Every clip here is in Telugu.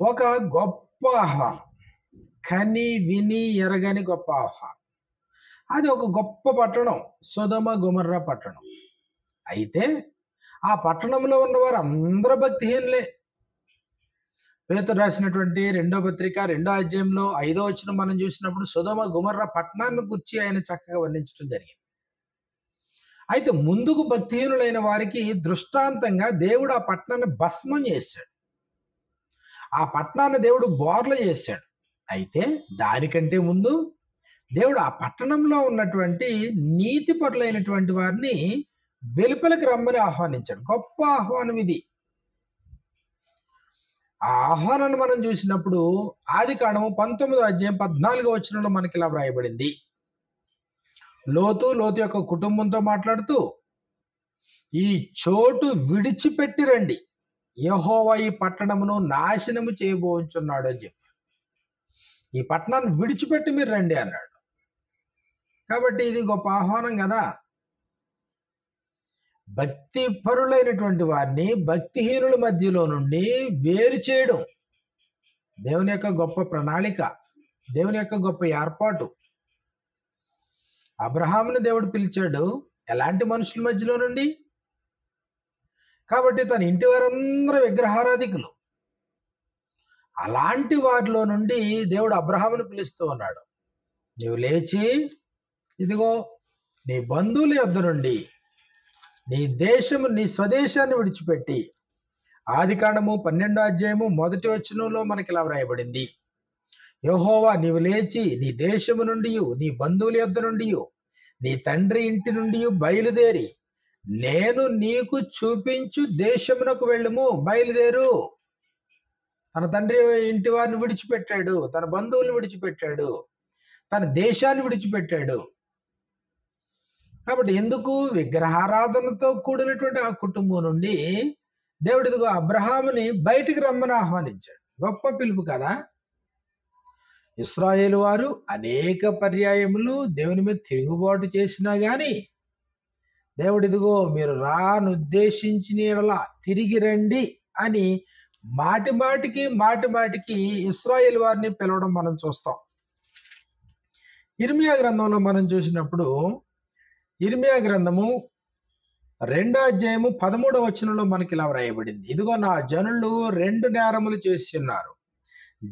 ఒక గొప్ప ఆహ్వానం. కని విని ఎరగని గొప్ప ఆహ్వానం. అది ఒక గొప్ప పట్టణం, సొదొమ గొమొర్రా పట్టణం. అయితే ఆ పట్టణంలో ఉన్నవారు అందరూ భక్తిహీనులే. పేతురు రాసినటువంటి రెండో పత్రిక రెండో అధ్యాయంలో 5వ వచనం మనం చూసినప్పుడు సొదొమ గొమొర్రా పట్టణాన్ని గురించి ఆయన చక్కగా వర్ణించడం జరిగింది. అయితే ముందుకు భక్తిహీనులైన వారికి దృష్టాంతంగా దేవుడు ఆ పట్టణాన్ని భస్మం చేశాడు. ఆ పట్టణాన్ని దేవుడు బోర్ల చేశాడు. అయితే దానికంటే ముందు దేవుడు ఆ పట్టణంలో ఉన్నటువంటి నీతిపరులైనటువంటి వారిని వెలుపలికి రమ్మని ఆహ్వానించాడు. గొప్ప ఆహ్వానం ఇది. ఆ ఆహ్వానాన్ని మనం చూసినప్పుడు ఆదికాండము 19వ అధ్యాయం 14వ వచనంలో మనకి ఇలా వ్రాయబడింది. లోతు యొక్క కుటుంబంతో మాట్లాడుతూ, ఈ చోటు విడిచిపెట్టి రండి, యెహోవా ఈ పట్టణమును నాశనము చేయబోచున్నాడు అని చెప్పి. ఈ పట్టణాన్ని విడిచిపెట్టి మీరు రండి అన్నాడు. కాబట్టి ఇది గొప్ప ఆహ్వానం కదా. భక్తి పరులైనటువంటి వారిని భక్తిహీనుల మధ్యలో నుండి వేరు చేయడం దేవుని యొక్క గొప్ప ప్రణాళిక, దేవుని యొక్క గొప్ప ఏర్పాటు. అబ్రహాముని దేవుడు పిలిచాడు ఎలాంటి మనుషుల మధ్యలో నుండి? కాబట్టి తన ఇంటి వారందరూ విగ్రహారాధికులు. అలాంటి వారిలో నుండి దేవుడు అబ్రహామును పిలుస్తూ ఉన్నాడు. నీవు లేచి ఇదిగో నీ బంధువుల యొద్ద నుండి నీ దేశము, నీ స్వదేశాన్ని విడిచిపెట్టి, ఆదికాండము 12వ అధ్యాయము 1వ వచనంలో మనకి ఇలా వ్రాయబడింది. యెహోవా నీవు లేచి నీ దేశము నుండి, నీ బంధువుల యొద్ద నుండి, నీ తండ్రి ఇంటి నుండి బయలుదేరి నేను నీకు చూపించు దేశమునకు వెళ్ళుము. బయలుదేరు. తన తండ్రి ఇంటి వారిని విడిచిపెట్టాడు, తన బంధువులను విడిచిపెట్టాడు, తన దేశాన్ని విడిచిపెట్టాడు. కాబట్టి ఎందుకు? విగ్రహారాధనతో కూడినటువంటి ఆ కుటుంబం నుండి దేవుడు ఇదిగో అబ్రహాముని బయటికి రమ్మని ఆహ్వానించాడు. గొప్ప పిలుపు కదా. ఇశ్రాయేలు వారు అనేక పర్యాయములు దేవుని మీద తిరుగుబాటు చేసినా గాని దేవుడు ఇదిగో మీరు రానుద్దేశించిన యెడల తిరిగి రండి అని మాటి మాటికి ఇశ్రాయేలు వారిని పిలవడం మనం చూస్తాం. ఇర్మియా గ్రంథంలో మనం చూసినప్పుడు ఇర్మియా గ్రంథము 2వ అధ్యాయము 13వ వచనంలో మనకి ఇలా వ్రాయబడింది. ఇదిగో నా జనులు 2 నేరములు చేసి ఉన్నారు.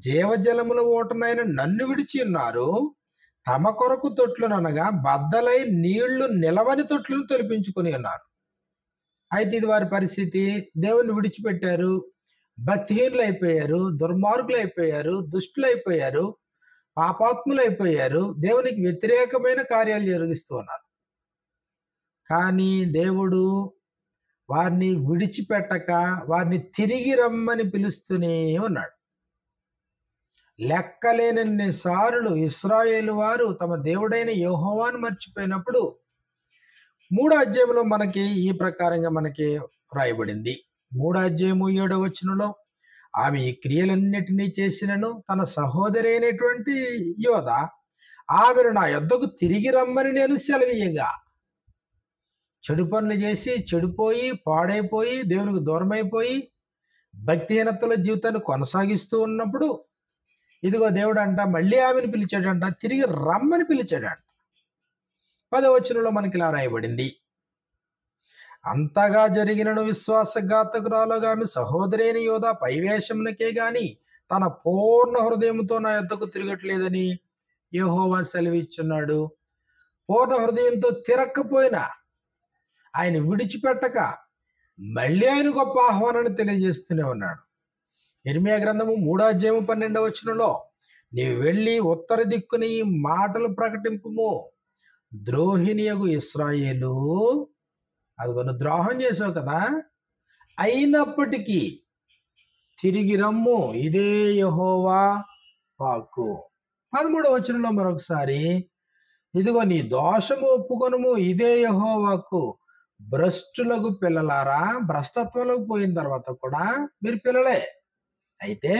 జీవజలముల ఓటనైన నన్ను విడిచి ఉన్నారు. తమ కొరకు తొట్లను అనగా బద్దలై నీళ్లు నిలవని తొట్లను తొలిపించుకొని ఉన్నారు. అయితే ఇది వారి పరిస్థితి. దేవుని విడిచిపెట్టారు, భక్తిహీనులు అయిపోయారు, దుర్మార్గులు అయిపోయారు, దుష్టులు అయిపోయారు, పాపాత్ములు అయిపోయారు, దేవునికి వ్యతిరేకమైన కార్యాలు జరిగిస్తూ ఉన్నారు. కానీ దేవుడు వారిని విడిచిపెట్టక వారిని తిరిగి రమ్మని పిలుస్తూనే ఉన్నాడు. లెక్కలేనన్ని సార్లు ఇశ్రాయేలు వారు తమ దేవుడైన యెహోవాను మర్చిపోయినప్పుడు 3వ అధ్యాయంలో మనకి ఈ ప్రకారంగా మనకి రాయబడింది. 3వ అధ్యాయము 7వ వచనంలో ఆమె ఈ క్రియలన్నిటినీ చేసినను తన సహోదరి అయినటువంటి యోధ ఆమెను నా యొద్దకు తిరిగి రమ్మని నేను సెలవీయగా, చెడు పనులు చేసి చెడిపోయి పాడైపోయి దేవునికి దూరమైపోయి భక్తిహీనతల జీవితాన్ని కొనసాగిస్తూ ఉన్నప్పుడు ఇదిగో దేవుడు అంట మళ్ళీ ఆమెను పిలిచాడంట, తిరిగి రమ్మని పిలిచాడంట. 10వ వచనంలో మనకి ఇలా రాయబడింది. అంతగా జరిగినను విశ్వాసఘాతకురాలుగా ఆమె సహోదరి అయిన యోధ పైవేషములకే గాని తన పూర్ణ హృదయంతో నా యొద్దకు తిరగట్లేదని యెహోవా సెలవిచ్చున్నాడు. పూర్ణ హృదయంతో తిరక్కపోయినా, ఆయన విడిచిపెట్టక మళ్ళీ ఆయన గొప్ప ఆహ్వానాన్ని తెలియజేస్తూనే ఉన్నాడు. ఇర్మియా గ్రంథము 3వ అధ్యాయము 12వ వచనంలో నీవు వెళ్ళి ఉత్తర దిక్కుని ఈ మాటలు ప్రకటింపుము. ద్రోహిణియగు ఇశ్రాయేలు, అదిగో నువ్వు ద్రోహం చేసావు కదా, అయినప్పటికీ తిరిగి రమ్ము, ఇదే యెహోవా వాక్కు. 13వ వచనంలో మరొకసారి ఇదిగో నీ దోషము ఒప్పుకొనుము, ఇదే యెహోవా వాక్కు. భ్రష్టులకు పిల్లలారా, భ్రష్టత్వంలోకి పోయిన తర్వాత కూడా మీరు పిల్లలే. అయితే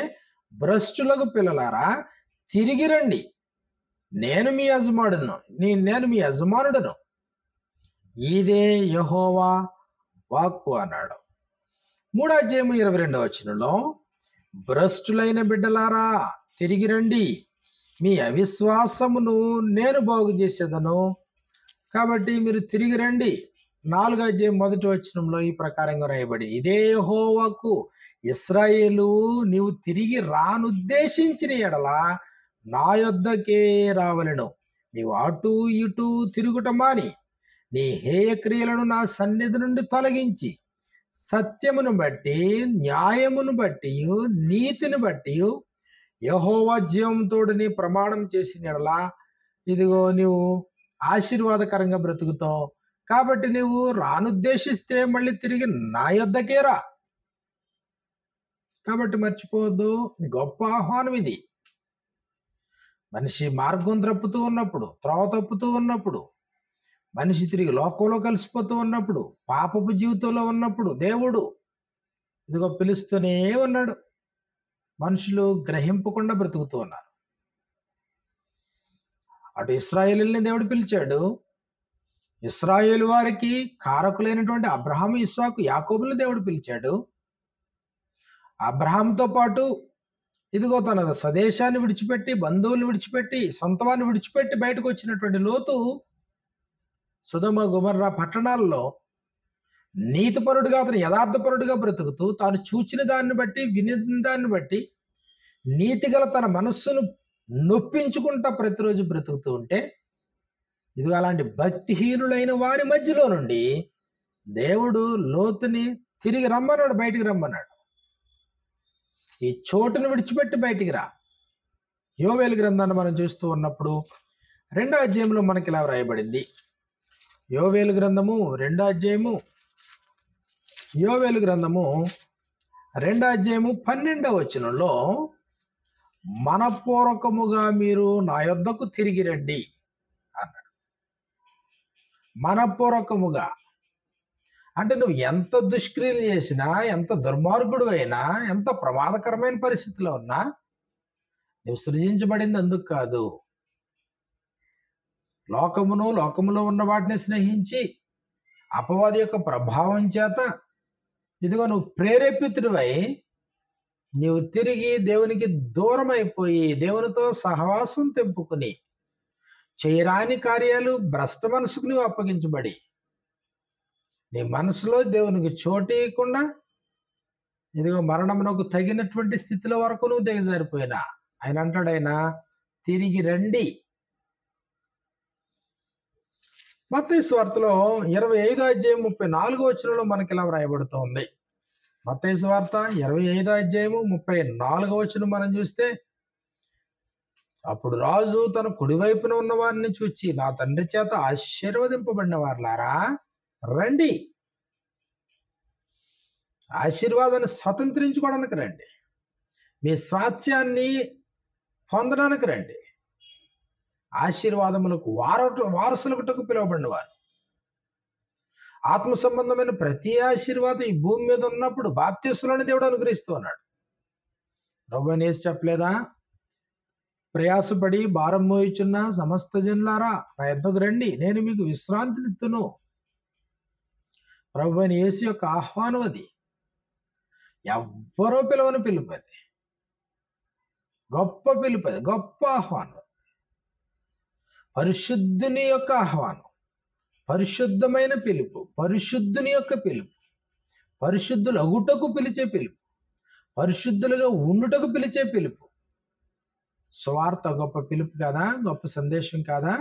భ్రష్టులకు పిల్లలారా తిరిగి రండి, నేను మీ యజమానుడను, ఇదే యెహోవా వాక్కు అన్నాడు. 3వ అధ్యాయము 22వ వచనంలో భ్రష్టులైన బిడ్డలారా తిరిగి రండి, మీ అవిశ్వాసమును నేను బాగు చేసేదను, కాబట్టి మీరు తిరిగి రండి. 4:1 ఈ ప్రకారంగా రాయబడి, ఇదే యెహోవాకు ఇశ్రాయేలు నీవు తిరిగి రానుద్దేశించిన ఎడల నా యొద్దకే రావలెను. నీవు అటు ఇటు తిరుగుట మాని నీ హేయ క్రియలను నా సన్నిధి నుండి తొలగించి సత్యమును బట్టి, న్యాయమును బట్టి, నీతిని బట్టి యెహోవా జీవంతోడు నీ ప్రమాణం చేసిన ఎడల ఇదిగో నీవు ఆశీర్వాదకరంగా బ్రతుకుతావు. కాబట్టి నువ్వు రానుద్దేశిస్తే మళ్ళీ తిరిగి నా యొద్దకే రా. కాబట్టి మర్చిపోవద్దు, గొప్ప ఆహ్వానం ఇది. మనిషి మార్గం తప్పుతూ ఉన్నప్పుడు, త్రోవ తప్పుతూ ఉన్నప్పుడు, మనిషి తిరిగి లోకంలో కలిసిపోతూ ఉన్నప్పుడు, పాపపు జీవితంలో ఉన్నప్పుడు దేవుడు ఇదిగో పిలుస్తూనే ఉన్నాడు. మనుషులు గ్రహింపకుండా బ్రతుకుతూ ఉన్నారు. అటు ఇశ్రాయేలుని దేవుడు పిలిచాడు. ఇశ్రాయేలు వారికి కారకులైనటువంటి అబ్రహాము, ఇస్సాకు, యాకోబులను దేవుడు పిలిచాడు. అబ్రహాంతో పాటు ఇదిగో తన స్వదేశాన్ని విడిచిపెట్టి, బంధువులను విడిచిపెట్టి, సొంతవాన్ని విడిచిపెట్టి బయటకు వచ్చినటువంటి లోతు సొదొమ గొమొర్రా పట్టణాల్లో నీతిపరుడుగా, అతను యథార్థపరుడుగా బ్రతుకుతూ, తాను చూచిన దాన్ని బట్టి, వినిన దాన్ని బట్టి నీతిగల తన మనస్సును నొప్పించుకుంటా ప్రతిరోజు బ్రతుకుతూ ఉంటే, ఇదిగో అలాంటి భక్తిహీనులైన వారి మధ్యలో నుండి దేవుడు లోతుని తిరిగి రమ్మన్నాడు, బయటికి రమ్మన్నాడు. ఈ చోటును విడిచిపెట్టి బయటికి రా. యోవేలు గ్రంథాన్ని మనం చూస్తూ ఉన్నప్పుడు 2వ అధ్యాయంలో మనకి ఇలా వ్రాయబడింది. యోవేలు గ్రంథము 2వ అధ్యాయము, యోవేలు గ్రంథము 2వ అధ్యాయము 12వ వచనంలో, మనపూర్వకముగా మీరు నా యొద్దకు తిరిగి రండి అన్నాడు. మనపూర్వకముగా అంటే నువ్వు ఎంత దుష్క్రియలు చేసినా, ఎంత దుర్మార్గుడు అయినా, ఎంత ప్రమాదకరమైన పరిస్థితిలో ఉన్నా, నువ్వు సృజించబడింది అందుకు కాదు. లోకములో ఉన్న వాటిని స్నేహించి అపవాది యొక్క ప్రభావం చేత ఇదిగో నువ్వు ప్రేరేపితుడివై నీవు తిరిగి దేవునికి దూరం అయిపోయి, దేవునితో సహవాసం తెంపుకుని చేయరాని కార్యాలు, భ్రష్ట మనసుకు నువ్వు అప్పగించబడి, నీ మనసులో దేవునికి చోటీయకుండా ఇదిగో మరణమునకు తగినటువంటి స్థితిలో వరకు నువ్వు దిగజారిపోయినా, ఆయన అంటాడు, ఆయన తిరిగి రండి. మత్తయి సువార్తలో 25వ అధ్యాయం 34వ వచనంలో మనకి ఇలా వ్రాయబడుతోంది. మత్తయి సువార్త 25వ అధ్యాయము 34వ వచనం మనం చూస్తే, అప్పుడు రాజు తన కుడివైపున ఉన్న వారిని చూచి, నా తండ్రి చేత ఆశీర్వదింపబడిన వారులారా రండి, ఆశీర్వాదాన్ని స్వతంత్రించుకోవడానికి రండి, మీ స్వాస్థ్యాన్ని పొందడానికి రండి, ఆశీర్వాదములకు వారసులకు పిలువబడిన వారు. ఆత్మ సంబంధమైన ప్రతి ఆశీర్వాదం ఈ భూమి మీద ఉన్నప్పుడు బాప్తిస్మలోని దేవుడు అనుగ్రహిస్తూ ఉన్నాడు. ప్రభువైన యేసు చెప్పలేదా, ప్రయాసపడి భారం మోయుచున్న సమస్త జనులారా నా యొద్దకు రండి, నేను మీకు విశ్రాంతినిత్తును. ప్రభువైన యేసు యొక్క ఆహ్వానం అది. ఎవ్వరో పిలువని పిలుపు అది, గొప్ప పిలుపు అది, గొప్ప ఆహ్వానం. పరిశుద్ధుని యొక్క ఆహ్వానం, పరిశుద్ధమైన పిలుపు, పరిశుద్ధుని యొక్క పిలుపు, పరిశుద్ధులు అగుటకు పిలిచే పిలుపు, పరిశుద్ధులుగా ఉండుటకు పిలిచే పిలుపు. సువార్త గొప్ప పిలుపు కాదా? గొప్ప సందేశం కాదా?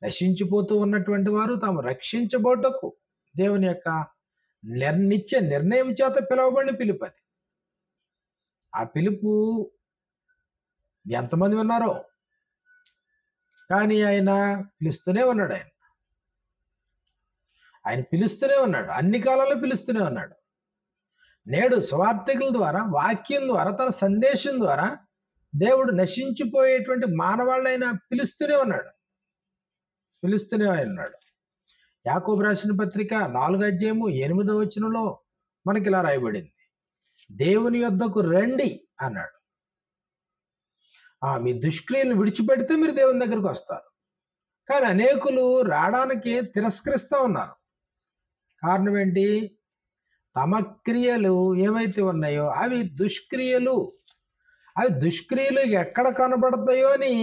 నశించిపోతూ ఉన్నటువంటి వారు తాము రక్షించబోటకు దేవుని యొక్క నిత్య నిర్ణయం చేత పిలువబడిన పిలుపు అది. ఆ పిలుపు ఎంతమంది ఉన్నారో, కానీ ఆయన పిలుస్తూనే ఉన్నాడు. ఆయన పిలుస్తూనే ఉన్నాడు, అన్ని కాలాల్లో పిలుస్తూనే ఉన్నాడు. నేడు సువార్తికుల ద్వారా, వాక్యం ద్వారా, తన సందేశం ద్వారా దేవుడు నశించిపోయేటువంటి మానవాళ్ళైనా పిలుస్తూనే ఉన్నాడు, పిలుస్తూనే ఉన్నాడు. యాకోబు రాసిన పత్రిక 4వ అధ్యాయము 8వ వచనంలో మనకి ఇలా రాయబడింది, దేవుని యొద్దకు రండి అన్నాడు. మీ దుష్క్రియలను విడిచిపెడితే మీరు దేవుని దగ్గరికి వస్తారు. కానీ అనేకులు రావడానికి తిరస్కరిస్తూ ఉన్నారు. కారణం ఏంటి? తమ క్రియలు ఏవైతే ఉన్నాయో అవి దుష్క్రియలు. అవి దుష్క్రియలు ఎక్కడ కనబడతాయో అని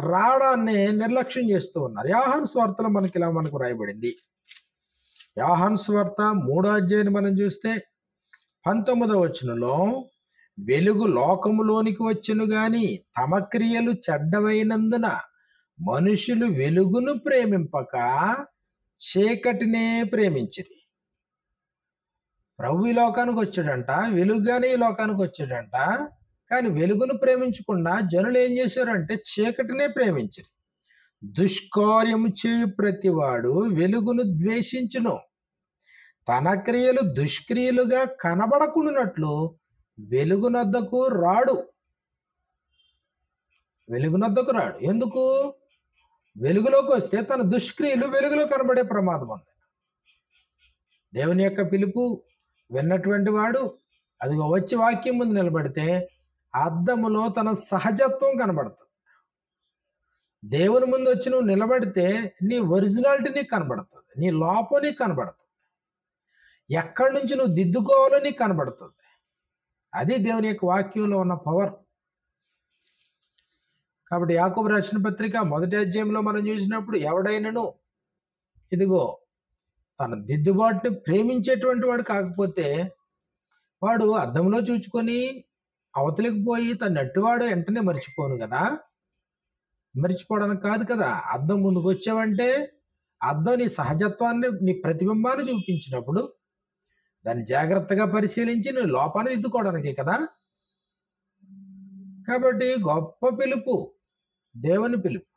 రావడాన్ని నిర్లక్ష్యం చేస్తూ ఉన్నారు. యోహాను సువార్తలో మనకు రాయబడింది. యోహాను సువార్త 3వ అధ్యాయాన్ని మనం చూస్తే 19వ వచనంలో, వెలుగు లోకములోనికి వచ్చెను గాని తమ క్రియలు చెడ్డవైనందున మనుషులు వెలుగును ప్రేమింపక చీకటినే ప్రేమించిరి. ప్రభు ఈ లోకానికి వచ్చాడంట, వెలుగుగానే ఈ లోకానికి వచ్చాడంట. కానీ వెలుగును ప్రేమించకుండా జనులు ఏం చేశారంటే చీకటినే ప్రేమించరు. దుష్కార్యము చేయు ప్రతివాడు వెలుగును ద్వేషించును, తన క్రియలు దుష్క్రియలుగా కనబడకుండానట్లు వెలుగునొద్దకు రాడు. వెలుగునొద్దకు రాడు. ఎందుకు? వెలుగులోకి వస్తే తన దుష్క్రియలు వెలుగులో కనబడే ప్రమాదం ఉంది. దేవుని యొక్క పిలుపు విన్నటువంటి వాడు అదిగో వచ్చి వాక్యం ముందు నిలబడితే అద్దములో తన సహజత్వం కనబడుతుంది. దేవుని ముందు వచ్చి నువ్వు నిలబడితే నీ ఒరిజినాలిటీ నీకు కనబడుతుంది, నీ లోపం నీకు కనబడుతుంది, ఎక్కడి నుంచి నువ్వు దిద్దుకోవాలో నీకు కనబడుతుంది. అది దేవుని యొక్క వాక్యంలో ఉన్న పవర్. కాబట్టి యాకోబు రాసిన పత్రిక 1వ అధ్యాయంలో మనం చూసినప్పుడు, ఎవడైనాను ఇదిగో తన దిద్దుబాటుని ప్రేమించేటువంటి వాడు కాకపోతే వాడు అద్దంలో చూచుకొని అవతలికి పోయి తన నట్టువాడు వెంటనే మర్చిపోను కదా. మర్చిపోవడానికి కాదు కదా. అద్దం ముందుకు వచ్చావంటే అద్దం నీ సహజత్వాన్ని, నీ ప్రతిబింబాన్ని చూపించినప్పుడు దాన్ని జాగ్రత్తగా పరిశీలించి నువ్వు లోపాన్ని దిద్దుకోవడానికి కదా. కాబట్టి గొప్ప పిలుపు, దేవుని పిలుపు,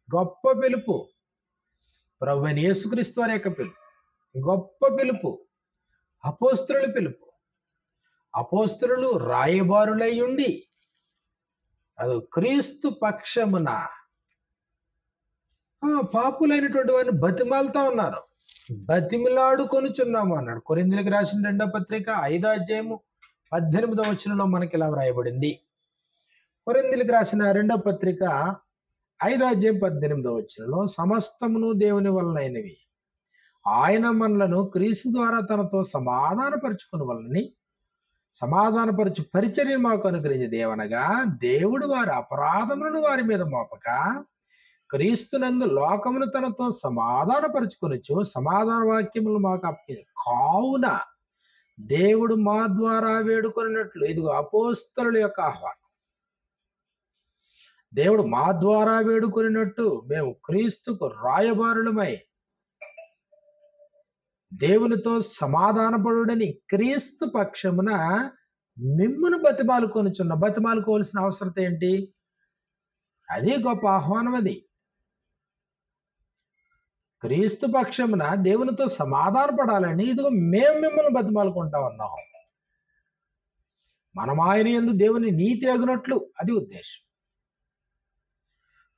గొప్ప పిలుపు, ప్రభువైన యేసుక్రీస్తు వారి యొక్క పిలుపు, గొప్ప పిలుపు, అపోస్తలుల పిలుపు. అపోస్తలులు రాయబారులై ఉండి అది క్రీస్తు పక్షమున పాపులైనటువంటి వారిని బతిమాలుతా ఉన్నారు. బతిమిలాడుకొనుచున్నాము అన్నాడు. కొరింథీయులకు రాసిన 2వ పత్రిక 5వ అధ్యాయము 18వ వచనంలో మనకి ఇలా వ్రాయబడింది. కొరింథీయులకు రాసిన 2వ పత్రిక 5వ అధ్యాయం 18వ వచనంలో, సమస్తమును దేవుని వలనైనవి, ఆయన మనలను క్రీస్తు ద్వారా తనతో సమాధానపరుచుకుని వలనని సమాధానపరచు పరిచర్య మాకు అనుగ్రహించి దేవనగా, దేవుడు వారి అపరాధములను వారి మీద మోపక క్రీస్తునందు లోకమును తనతో సమాధానపరుచుకొనుచు సమాధాన వాక్యములు మాకు అప్పగించు. కావున దేవుడు మా ద్వారా వేడుకొనినట్లు, ఇదిగో అపోస్తలుల యొక్క ఆహ్వానం, దేవుడు మా ద్వారా వేడుకొనినట్టు మేము క్రీస్తుకు రాయబారులమై దేవునితో సమాధానపడుడని క్రీస్తు పక్షమున మిమ్మును బతిమాలుకోవాల్సిన అవసరం ఏంటి? అది గొప్ప ఆహ్వానం. అది క్రీస్తు పక్షమున దేవునితో సమాధానపడాలని ఇదిగో మేము మిమ్మల్ని బతిమాలుకుంటా ఉన్నాం. మనం ఆయన యందు దేవుని నీతి అగునట్లు, అది ఉద్దేశం.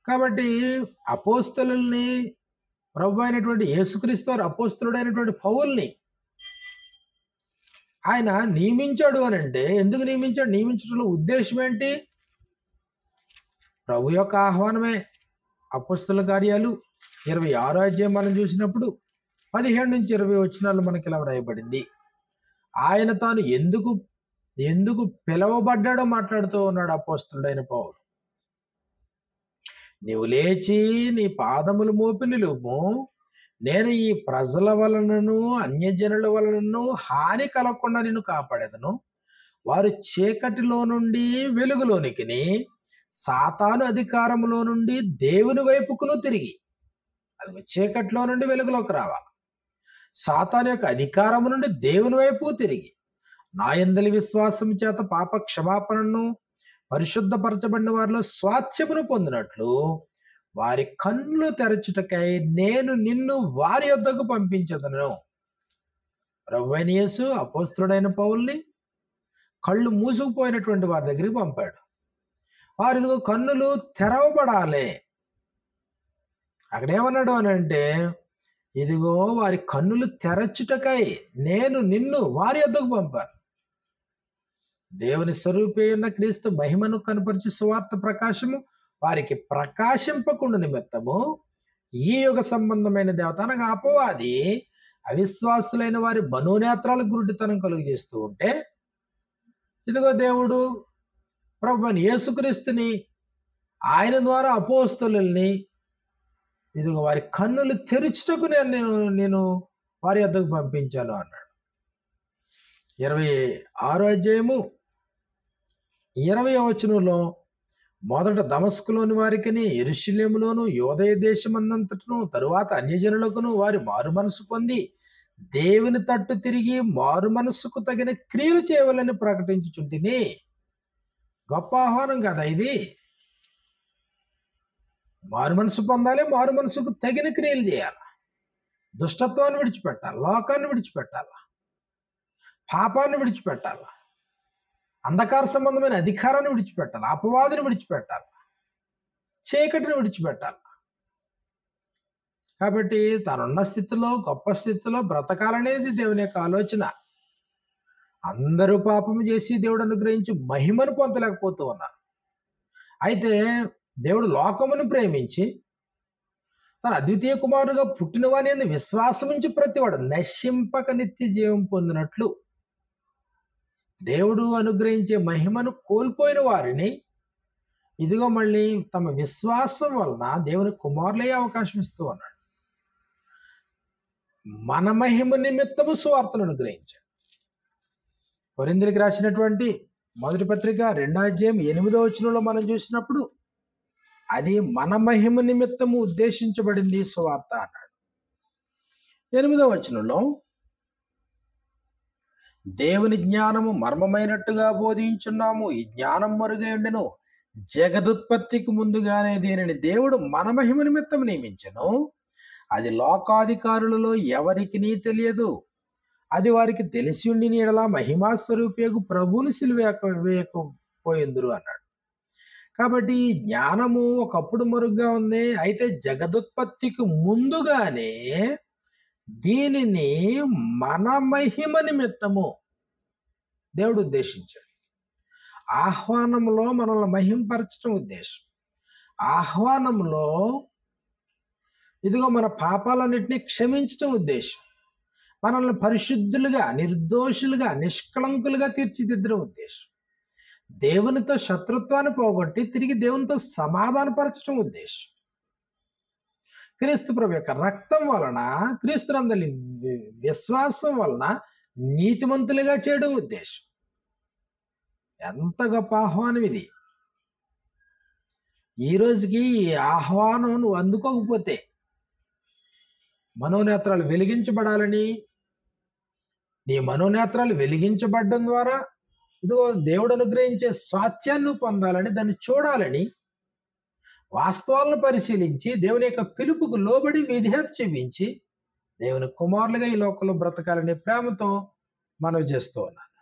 కాబట్టి అపోస్తలుల్ని, ప్రభు అయినటువంటి యేసుక్రీస్తు వారు అపోస్తలుడైనటువంటి పౌల్ని ఆయన నియమించాడు అని అంటే, ఎందుకు నియమించాడు? నియమించడంలో ఉద్దేశం ఏంటి? ప్రభు యొక్క ఆహ్వానమే. అపోస్తలుల కార్యాలు 26వ అధ్యాయం మనం చూసినప్పుడు 17 నుంచి 20 వచనాలు మనకి ఇలా వ్రాయబడింది. ఆయన తాను ఎందుకు పిలవబడ్డాడో మాట్లాడుతూ ఉన్నాడు అపోస్తలుడైన పౌలు. నీవు లేచి నీ పాదములు మోపి నిలువుము, నేను ఈ ప్రజల వలనను అన్యజనుల వలనను హాని కలగకుండా నిన్ను కాపాడేదను. వారు చీకటిలో నుండి వెలుగులోనికి, సాతాను అధికారములో నుండి దేవుని వైపుకును తిరిగి, అది చీకటిలో నుండి వెలుగులోకి రావాలి, సాతాను యొక్క అధికారము నుండి దేవుని వైపు తిరిగి నా యందలి విశ్వాసం చేత పాప క్షమాపణను పరిశుద్ధపరచబడిన వారిలో స్వాస్థ్యమును పొందినట్లు వారి కన్నులు తెరచుటకై నేను నిన్ను వారి యొద్దకు పంపించదను. ప్రభువైన యేసు అపోస్తలుడైన పౌల్ని కళ్ళు మూసుకుపోయినటువంటి వారి దగ్గరికి పంపాడు. వారి కన్నులు తెరవబడాలి. అక్కడ ఏమన్నాడు అని అంటే, ఇదిగో వారి కన్నులు తెరచుటకై నేను నిన్ను వారి యొద్దకు పంపాను. దేవుని స్వరూపే ఉన్న క్రీస్తు మహిమను కనపరిచి సువార్త ప్రకాశము వారికి ప్రకాశింపకుండా నిమిత్తము ఈ యుగ సంబంధమైన దేవత అనగా అపవాది అవిశ్వాసులైన వారి మనోనేత్రాలకు గురుడితనం కలుగు చేస్తూ ఉంటే, ఇదిగో దేవుడు ప్రభువైన యేసుక్రీస్తుని ఆయన ద్వారా అపోస్తలుల్ని ఇదిగో వారి కన్నులు తెరుచుటకు నేను వారి యొద్దకు పంపించాను అన్నాడు. 26వ అధ్యాయము 20వ వచనంలో, మొదట దమస్కులోని వారికిని యెరూషలేములోను యూదయ దేశమందంతటను తరువాత అన్యజనులకును వారి మారు మనసు పొంది దేవుని తట్టు తిరిగి మారు మనసుకు తగిన క్రియలు చేయవాలని ప్రకటించుచుంటిని. గొప్ప ఆహ్వానం కదా ఇది. మారు మనసు పొందాలి, మారు మనసుకు తగిన క్రియలు చేయాలి. దుష్టత్వాన్ని విడిచిపెట్టాలి, లోకాన్ని విడిచిపెట్టాలి, పాపాన్ని విడిచిపెట్టాలి, అంధకార సంబంధమైన అధికారాన్ని విడిచిపెట్టాలి, అపవాదిని విడిచిపెట్టాలి, చీకటిని విడిచిపెట్టాలి. కాబట్టి తనున్న స్థితిలో, గొప్ప స్థితిలో బ్రతకాలనేది దేవుని యొక్క ఆలోచన. అందరూ పాపము చేసి దేవుడు అనుగ్రహించి మహిమను పొందలేకపోతూ ఉన్నారు. అయితే దేవుడు లోకమును ప్రేమించి తన అద్వితీయ కుమారుడుగా పుట్టిన వాని యందు విశ్వాసముంచి ప్రతివాడు నశింపక నిత్య జీవం పొందినట్లు దేవుడు అనుగ్రహించే మహిమను కోల్పోయిన వారిని ఇదిగో మళ్ళీ తమ విశ్వాసం వలన దేవుని కుమారులయ్యే అవకాశం ఇస్తూ ఉన్నాడు. మన మహిమ నిమిత్తము సువార్తను అనుగ్రహించాడు. కొరింథీయులకు రాసినటువంటి మొదటి పత్రిక 2వ అధ్యాయం 8వ వచనంలో మనం చూసినప్పుడు, అది మన మహిమ నిమిత్తము ఉద్దేశించబడింది సువార్త అన్నాడు. 8వ వచనంలో, దేవుని జ్ఞానము మర్మమైనట్టుగా బోధించున్నాము, ఈ జ్ఞానం మరుగై ఉండెను, జగదుత్పత్తికి ముందుగానే దీనిని దేవుడు మన మహిమ నిమిత్తం నియమించెను, అది లోకాధికారులలో ఎవరికినీ తెలియదు, అది వారికి తెలిసి ఉండి ఎడల మహిమా స్వరూపియగు ప్రభువుని సిలువేయకపోయిందురు అన్నాడు. కాబట్టి ఈ జ్ఞానము ఒకప్పుడు మరుగ్గా ఉంది. అయితే జగదుత్పత్తికి ముందుగానే దీనిని మన మహిమ నిమిత్తము దేవుడు ఉద్దేశించాడు. ఆహ్వానంలో మనల్ని మహింపరచడం ఉద్దేశం. ఆహ్వానంలో ఇదిగో మన పాపాలన్నింటినీ క్షమించడం ఉద్దేశం. మనల్ని పరిశుద్ధులుగా, నిర్దోషులుగా, నిష్కళంకులుగా తీర్చిదిద్దడం ఉద్దేశం. దేవునితో శత్రుత్వాన్ని పోగొట్టి తిరిగి దేవునితో సమాధానపరచడం ఉద్దేశం. క్రీస్తు ప్రభు యొక్క రక్తం వలన, క్రీస్తునందలి విశ్వాసం వలన నీతిమంతులుగా చేయడం ఉద్దేశం. ఎంత గొప్ప ఆహ్వానం ఇది. ఈ రోజుకి ఈ ఆహ్వానం నువ్వు అందుకోకపోతే, మనోనేత్రాలు వెలిగించబడాలని, నీ మనోనేత్రాలు వెలిగించబడడం ద్వారా ఇదిగో దేవుడు అనుగ్రహించే స్వాస్థ్యాన్ని పొందాలని, దాన్ని చూడాలని, వాస్తవాలను పరిశీలించి దేవుని యొక్క పిలుపుకు లోబడి విధేయత చూపించి దేవుని కుమారులుగా ఈ లోకంలో బ్రతకాలనే ప్రేమతో మనవి చేస్తూ ఉన్నాను.